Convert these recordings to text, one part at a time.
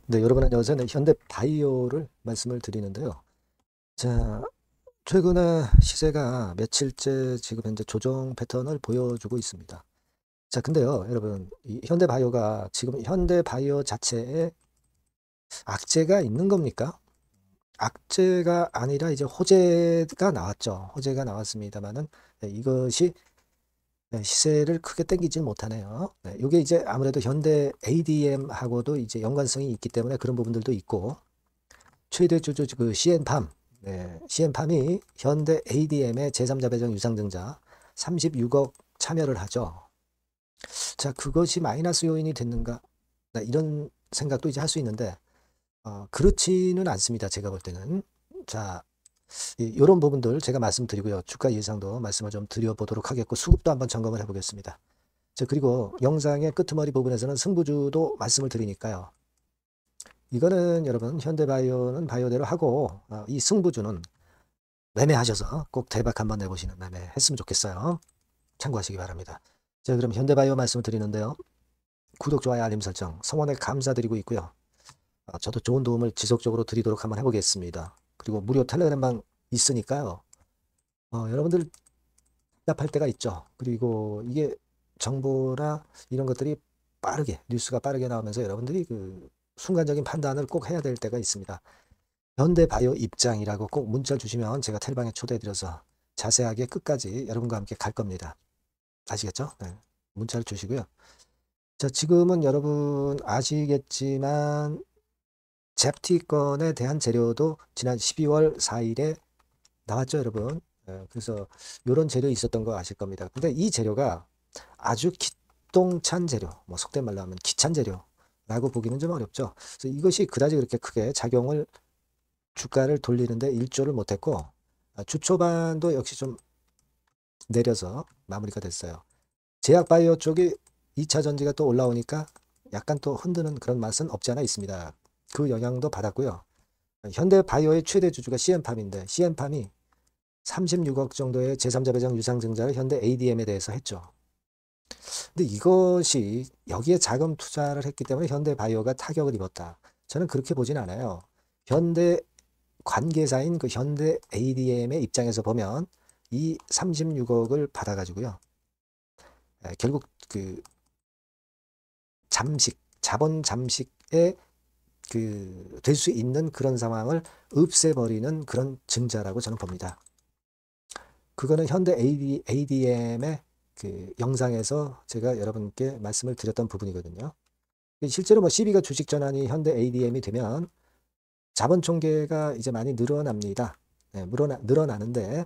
네, 여러분 안녕하세요. 현대바이오를 말씀을 드리는데요. 자, 최근에 시세가 며칠째 지금 현재 조정 패턴을 보여주고 있습니다. 자, 근데요, 여러분, 이 현대바이오가 지금 현대바이오 자체에 악재가 있는 겁니까? 악재가 아니라 이제 호재가 나왔죠. 호재가 나왔습니다만은 이것이 시세를 크게 땡기질 못하네요. 네, 이게 이제 아무래도 현대 ADM하고도 이제 연관성이 있기 때문에 그런 부분들도 있고, 최대 주주 그 CN팜, 네, CN팜이 현대 ADM의 제3자 배정 유상증자 36억 참여를 하죠. 자, 그것이 마이너스 요인이 됐는가? 네, 이런 생각도 이제 할 수 있는데, 그렇지는 않습니다. 제가 볼 때는. 자, 이런 부분들 제가 말씀드리고요. 주가 예상도 말씀을 좀 드려보도록 하겠고, 수급도 한번 점검을 해보겠습니다. 자, 그리고 영상의 끄트머리 부분에서는 승부주도 말씀을 드리니까요. 이거는 여러분 현대바이오는 바이오대로 하고 이 승부주는 매매하셔서 꼭 대박 한번 내보시는 매매 했으면 좋겠어요. 참고하시기 바랍니다. 자, 그럼 현대바이오 말씀을 드리는데요. 구독, 좋아요, 알림 설정 성원에 감사드리고 있고요. 저도 좋은 도움을 지속적으로 드리도록 한번 해보겠습니다. 그리고 무료 텔레그램방 있으니까요. 여러분들 답답할 때가 있죠. 그리고 이게 정보나 이런 것들이 빠르게 뉴스가 빠르게 나오면서 여러분들이 그 순간적인 판단을 꼭 해야 될 때가 있습니다. 현대바이오 입장이라고 꼭 문자 주시면 제가 텔방에 초대해드려서 자세하게 끝까지 여러분과 함께 갈 겁니다. 아시겠죠? 네. 문자를 주시고요. 자, 지금은 여러분 아시겠지만 잽티건에 대한 재료도 지난 12월 4일에 나왔죠, 여러분. 그래서 이런 재료 있었던 거 아실 겁니다. 근데 이 재료가 아주 기똥찬 재료, 뭐 속된 말로 하면 기찬 재료라고 보기는 좀 어렵죠. 그래서 이것이 그다지 그렇게 크게 작용을 주가를 돌리는데 일조를 못했고 주초반도 역시 좀 내려서 마무리가 됐어요. 제약바이오 쪽이 2차 전지가 또 올라오니까 약간 또 흔드는 그런 맛은 없지 않아 있습니다. 그 영향도 받았고요. 현대바이오의 최대 주주가 CN팜인데 CN팜이 36억 정도의 제3자 배정 유상증자를 현대 ADM에 대해서 했죠. 근데 이것이 여기에 자금 투자를 했기 때문에 현대바이오가 타격을 입었다. 저는 그렇게 보진 않아요. 현대 관계사인 그 현대 ADM의 입장에서 보면 이 36억을 받아가지고요. 결국 그 자본 잠식에 그 될 수 있는 그런 상황을 없애버리는 그런 증자라고 저는 봅니다. 그거는 현대 ADM의 그 영상에서 제가 여러분께 말씀을 드렸던 부분이거든요. 실제로 뭐 CB가 주식 전환이 현대 ADM이 되면 자본 총계가 이제 많이 늘어납니다. 네, 늘어나는데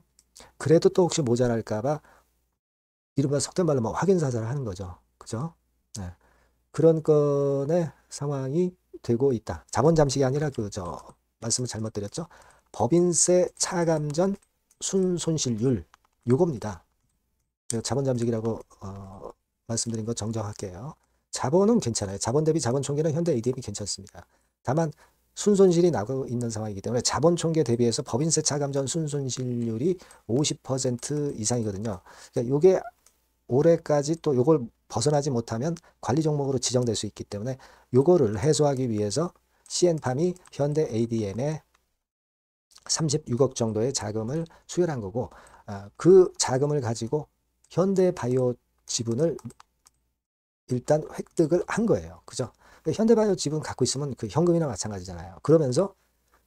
그래도 또 혹시 모자랄까봐 이른바 속된 말로 뭐 확인 사살을 하는 거죠. 그죠? 네. 그런 건의 상황이 되고 있다. 자본 잠식이 아니라 말씀을 잘못 드렸죠. 법인세 차감 전 순손실률 요겁니다. 자본 잠식이라고 말씀드린 거 정정할게요. 자본은 괜찮아요. 자본 대비 자본 총계는 현대 ADM이 괜찮습니다. 다만 순손실이 나고 있는 상황이기 때문에 자본 총계 대비해서 법인세 차감 전 순손실률이 50% 이상이거든요. 그러니까 이게 올해까지 또 요걸 벗어나지 못하면 관리 종목으로 지정될 수 있기 때문에 요거를 해소하기 위해서 CN팜이 현대 ADM에 36억 정도의 자금을 수혈한 거고 그 자금을 가지고 현대바이오 지분을 일단 획득을 한 거예요. 그죠? 현대바이오 지분 갖고 있으면 그 현금이나 마찬가지잖아요. 그러면서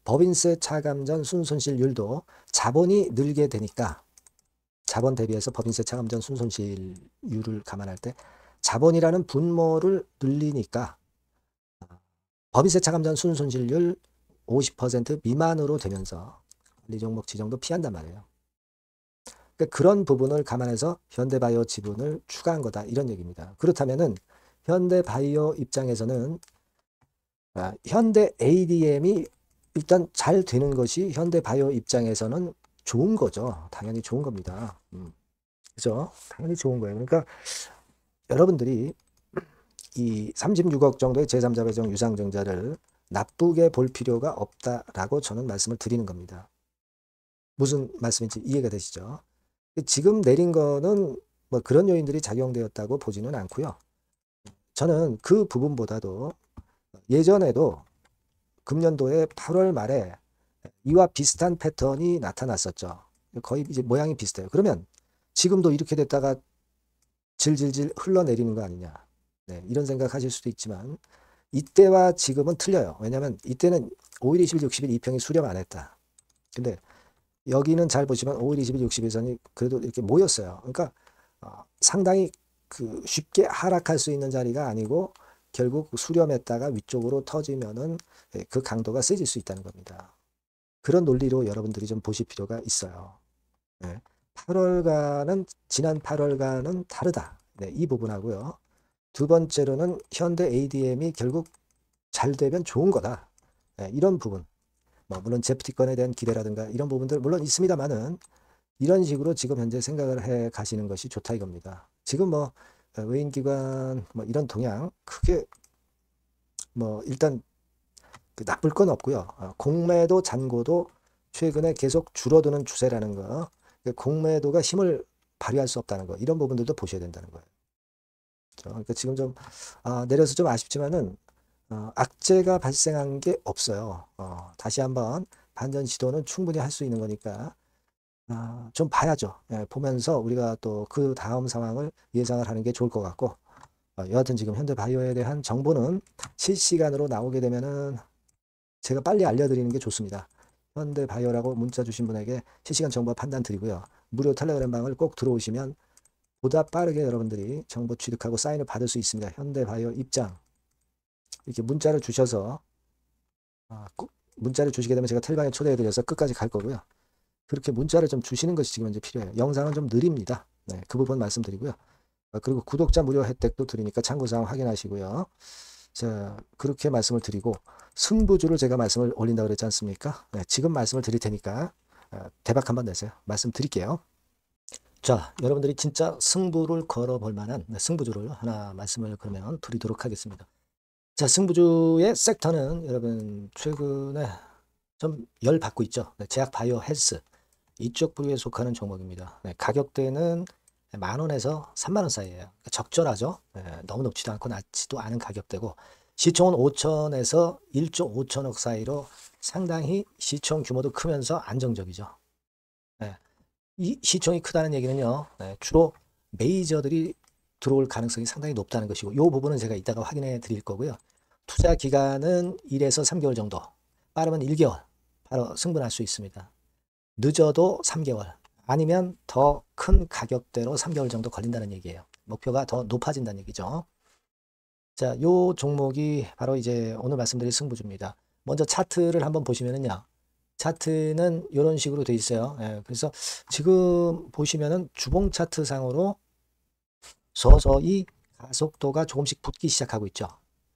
법인세 차감 전 순손실률도 자본이 늘게 되니까 자본 대비해서 법인세 차감 전 순손실률을 감안할 때 자본이라는 분모를 늘리니까 법인세 차감 전 순손실률 50% 미만으로 되면서 관리 종목 지정도 피한단 말이에요. 그러니까 그런 부분을 감안해서 현대바이오 지분을 추가한 거다 이런 얘기입니다. 그렇다면은 현대바이오 입장에서는 현대 ADM이 일단 잘 되는 것이 현대바이오 입장에서는 좋은 거죠. 당연히 좋은 겁니다. 그죠? 당연히 좋은 거예요. 그러니까 여러분들이 이 36억 정도의 제3자 배정 유상증자를 나쁘게 볼 필요가 없다라고 저는 말씀을 드리는 겁니다. 무슨 말씀인지 이해가 되시죠? 지금 내린 거는 뭐 그런 요인들이 작용되었다고 보지는 않고요. 저는 그 부분보다도 예전에도 금년도에 8월 말에 이와 비슷한 패턴이 나타났었죠. 거의 이제 모양이 비슷해요. 그러면 지금도 이렇게 됐다가 질질질 흘러내리는 거 아니냐. 네, 이런 생각하실 수도 있지만 이때와 지금은 틀려요. 왜냐하면 이때는 5일, 20일, 60일 이평이 수렴 안 했다. 근데 여기는 잘 보시면 5일, 20일, 60일선이 그래도 이렇게 모였어요. 그러니까 상당히 그 쉽게 하락할 수 있는 자리가 아니고 결국 수렴했다가 위쪽으로 터지면은 그 강도가 세질 수 있다는 겁니다. 그런 논리로 여러분들이 좀 보실 필요가 있어요. 네. 8월과는 지난 8월과는 다르다. 네, 이 부분하고요. 두 번째로는 현대 ADM이 결국 잘 되면 좋은 거다. 네, 이런 부분. 뭐 물론 제프티건에 대한 기대라든가 이런 부분들 물론 있습니다만은 이런 식으로 지금 현재 생각을 해 가시는 것이 좋다 이겁니다. 지금 뭐 외인기관 뭐 이런 동향 크게 뭐 일단 그 나쁠 건 없고요. 공매도 잔고도 최근에 계속 줄어드는 추세라는 거. 공매도가 힘을 발휘할 수 없다는 거. 이런 부분들도 보셔야 된다는 거예요. 그러니까 지금 좀 내려서 좀 아쉽지만은 악재가 발생한 게 없어요. 다시 한번 반전 시도는 충분히 할 수 있는 거니까 좀 봐야죠. 예, 보면서 우리가 또 그 다음 상황을 예상을 하는 게 좋을 것 같고 여하튼 지금 현대바이오에 대한 정보는 실시간으로 나오게 되면은 제가 빨리 알려드리는 게 좋습니다. 현대바이오라고 문자 주신 분에게 실시간 정보 판단 드리고요. 무료 텔레그램 방을 꼭 들어오시면 보다 빠르게 여러분들이 정보 취득하고 사인을 받을 수 있습니다. 현대바이오 입장 이렇게 문자를 주셔서 꼭 문자를 주시게 되면 제가 텔방에 초대해드려서 끝까지 갈 거고요. 그렇게 문자를 좀 주시는 것이 지금 현재 필요해요. 영상은 좀 느립니다. 네, 그 부분 말씀드리고요. 그리고 구독자 무료 혜택도 드리니까 참고사항 확인하시고요. 자, 그렇게 말씀을 드리고 승부주를 제가 말씀을 올린다고 그랬지 않습니까? 네, 지금 말씀을 드릴 테니까 대박 한번 내세요. 말씀 드릴게요. 자, 여러분들이 진짜 승부를 걸어볼 만한 승부주를 하나 말씀을 그러면 드리도록 하겠습니다. 자, 승부주의 섹터는 여러분 최근에 좀 열 받고 있죠. 네, 제약 바이오 헬스 이쪽 부류에 속하는 종목입니다. 네, 가격대는 10,000원에서 30,000원 사이에요. 그러니까 적절하죠. 네, 너무 높지도 않고 낮지도 않은 가격대고 시총은 5천에서 1조 5천억 사이로 상당히 시총 규모도 크면서 안정적이죠. 네, 이 시총이 크다는 얘기는요. 네, 주로 메이저들이 들어올 가능성이 상당히 높다는 것이고 이 부분은 제가 이따가 확인해 드릴 거고요. 투자 기간은 1에서 3개월 정도, 빠르면 1개월 바로 승분할 수 있습니다. 늦어도 3개월 아니면 더 큰 가격대로 3개월 정도 걸린다는 얘기예요. 목표가 더 높아진다는 얘기죠. 자, 요 종목이 바로 이제 오늘 말씀드릴 승부주입니다. 먼저 차트를 한번 보시면은요. 차트는 이런 식으로 돼 있어요. 예, 그래서 지금 보시면은 주봉 차트 상으로 서서히 가속도가 조금씩 붙기 시작하고 있죠.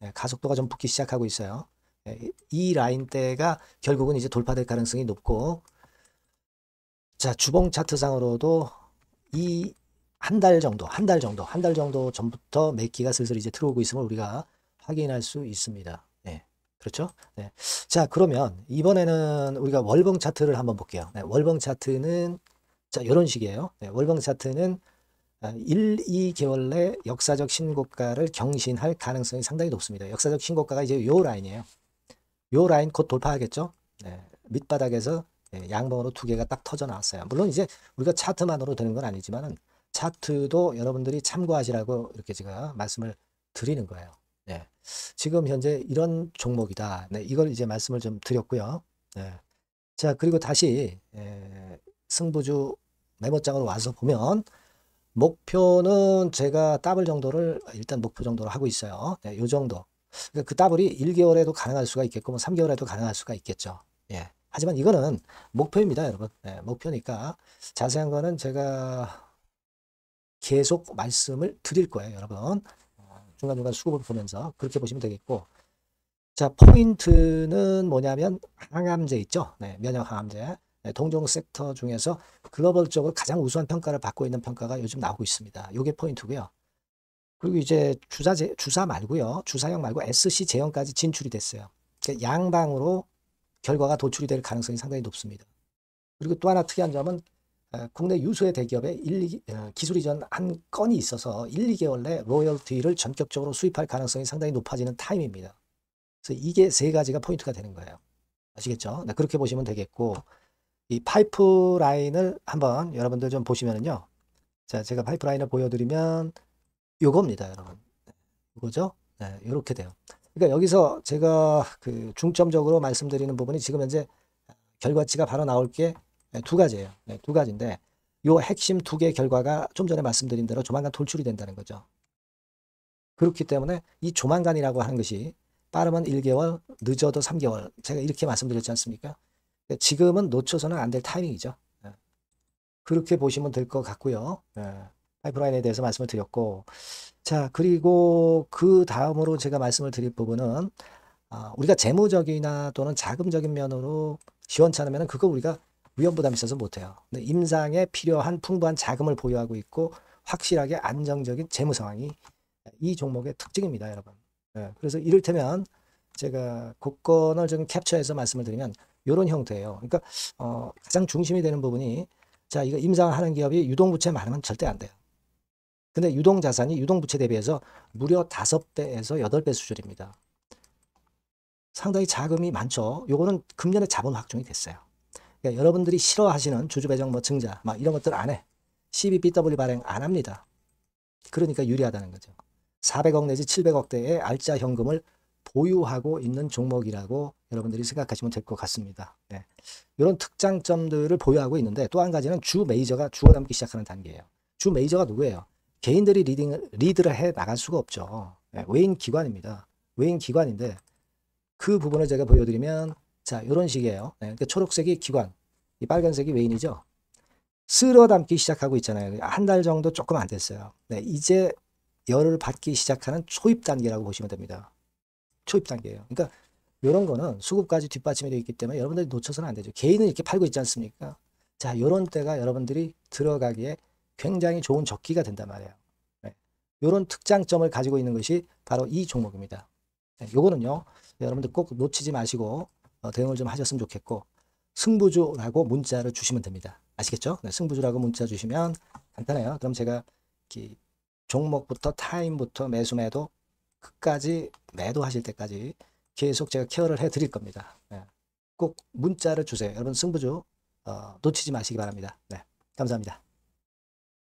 예, 가속도가 좀 붙기 시작하고 있어요. 예, 이 라인대가 결국은 이제 돌파될 가능성이 높고 자, 주봉 차트상으로도 이 한 달 정도 전부터 매기가 슬슬 이제 들어오고 있음을 우리가 확인할 수 있습니다. 네, 그렇죠? 네. 자, 그러면 이번에는 우리가 월봉 차트를 한번 볼게요. 네, 월봉 차트는 자, 이런 식이에요. 네, 월봉 차트는 1, 2개월 내 역사적 신고가를 경신할 가능성이 상당히 높습니다. 역사적 신고가가 이제 요 라인이에요. 요 라인 곧 돌파하겠죠? 네, 밑바닥에서 양봉으로 두 개가 딱 터져 나왔어요. 물론 이제 우리가 차트만으로 되는 건 아니지만은 차트도 여러분들이 참고하시라고 이렇게 제가 말씀을 드리는 거예요. 네. 지금 현재 이런 종목이다. 네, 이걸 이제 말씀을 좀 드렸고요. 네. 자, 그리고 다시 승부주 메모장으로 와서 보면 목표는 제가 더블 정도를 일단 목표 정도로 하고 있어요. 네, 요 정도. 그러니까 그 더블이 1개월에도 가능할 수가 있겠고 뭐 3개월에도 가능할 수가 있겠죠. 예. 하지만 이거는 목표입니다, 여러분. 네, 목표니까 자세한 거는 제가 계속 말씀을 드릴 거예요, 여러분. 중간중간 수급을 보면서 그렇게 보시면 되겠고. 자, 포인트는 뭐냐면 항암제 있죠. 네, 면역 항암제. 네, 동종 섹터 중에서 글로벌적으로 가장 우수한 평가를 받고 있는 평가가 요즘 나오고 있습니다. 이게 포인트고요. 그리고 이제 주사 말고요. 주사형 말고 SC 제형까지 진출이 됐어요. 그러니까 양방으로 결과가 도출이 될 가능성이 상당히 높습니다. 그리고 또 하나 특이한 점은 국내 유수의 대기업에 기술 이전 한 건이 있어서 1, 2개월 내 로열티를 전격적으로 수입할 가능성이 상당히 높아지는 타임입니다. 그래서 이게 세 가지가 포인트가 되는 거예요. 아시겠죠? 네, 그렇게 보시면 되겠고, 이 파이프라인을 한번 여러분들 좀 보시면은요. 자, 제가 파이프라인을 보여드리면 요겁니다, 여러분. 이거죠? 네, 이렇게 돼요. 그러니까 여기서 제가 그 중점적으로 말씀드리는 부분이 지금 현재 결과치가 바로 나올 게 두 가지예요. 네, 두 가지인데 요 핵심 두 개 결과가 좀 전에 말씀드린 대로 조만간 돌출이 된다는 거죠. 그렇기 때문에 이 조만간이라고 하는 것이 빠르면 1개월, 늦어도 3개월. 제가 이렇게 말씀드렸지 않습니까? 지금은 놓쳐서는 안 될 타이밍이죠. 네. 그렇게 보시면 될 것 같고요. 네. 파이프라인에 대해서 말씀을 드렸고, 자, 그리고 그 다음으로 제가 말씀을 드릴 부분은 우리가 재무적이나 또는 자금적인 면으로 시원치 않으면 그거 우리가 위험 부담이 있어서 못해요. 근데 임상에 필요한 풍부한 자금을 보유하고 있고 확실하게 안정적인 재무 상황이 이 종목의 특징입니다, 여러분. 네, 그래서 이를테면 제가 국권을 좀 캡처해서 말씀을 드리면 이런 형태예요. 그러니까 가장 중심이 되는 부분이 자, 이거 임상하는 기업이 유동부채 많으면 절대 안 돼요. 근데 유동자산이 유동부채 대비해서 무려 5배에서 8배 수준입니다. 상당히 자금이 많죠. 요거는 금년에 자본 확정이 됐어요. 그러니까 여러분들이 싫어하시는 주주배정 뭐 증자 막 이런 것들 안 해. CBBW 발행 안 합니다. 그러니까 유리하다는 거죠. 400억 내지 700억대의 알짜 현금을 보유하고 있는 종목이라고 여러분들이 생각하시면 될 것 같습니다. 네. 이런 특장점들을 보유하고 있는데 또 한 가지는 주 메이저가 주워담기 시작하는 단계예요. 주 메이저가 누구예요? 개인들이 리드를 해 나갈 수가 없죠. 네. 외인 기관입니다. 외인 기관인데 그 부분을 제가 보여드리면 자 이런 식이에요. 네. 그러니까 초록색이 기관, 이 빨간색이 외인이죠. 쓸어 담기 시작하고 있잖아요. 한 달 정도 조금 안 됐어요. 네. 이제 열을 받기 시작하는 초입 단계라고 보시면 됩니다. 초입 단계예요. 그러니까 이런 거는 수급까지 뒷받침이 되어 있기 때문에 여러분들이 놓쳐서는 안 되죠. 개인은 이렇게 팔고 있지 않습니까? 자, 이런 때가 여러분들이 들어가기에 굉장히 좋은 적기가 된단 말이에요. 네. 이런 특장점을 가지고 있는 것이 바로 이 종목입니다. 네, 요거는요, 여러분들 꼭 놓치지 마시고 대응을 좀 하셨으면 좋겠고, 승부주라고 문자를 주시면 됩니다. 아시겠죠? 네, 승부주라고 문자 주시면 간단해요. 그럼 제가 종목부터 타임부터 매수 매도 끝까지 매도하실 때까지 계속 제가 케어를 해 드릴 겁니다. 네. 꼭 문자를 주세요. 여러분 승부주 놓치지 마시기 바랍니다. 네. 감사합니다.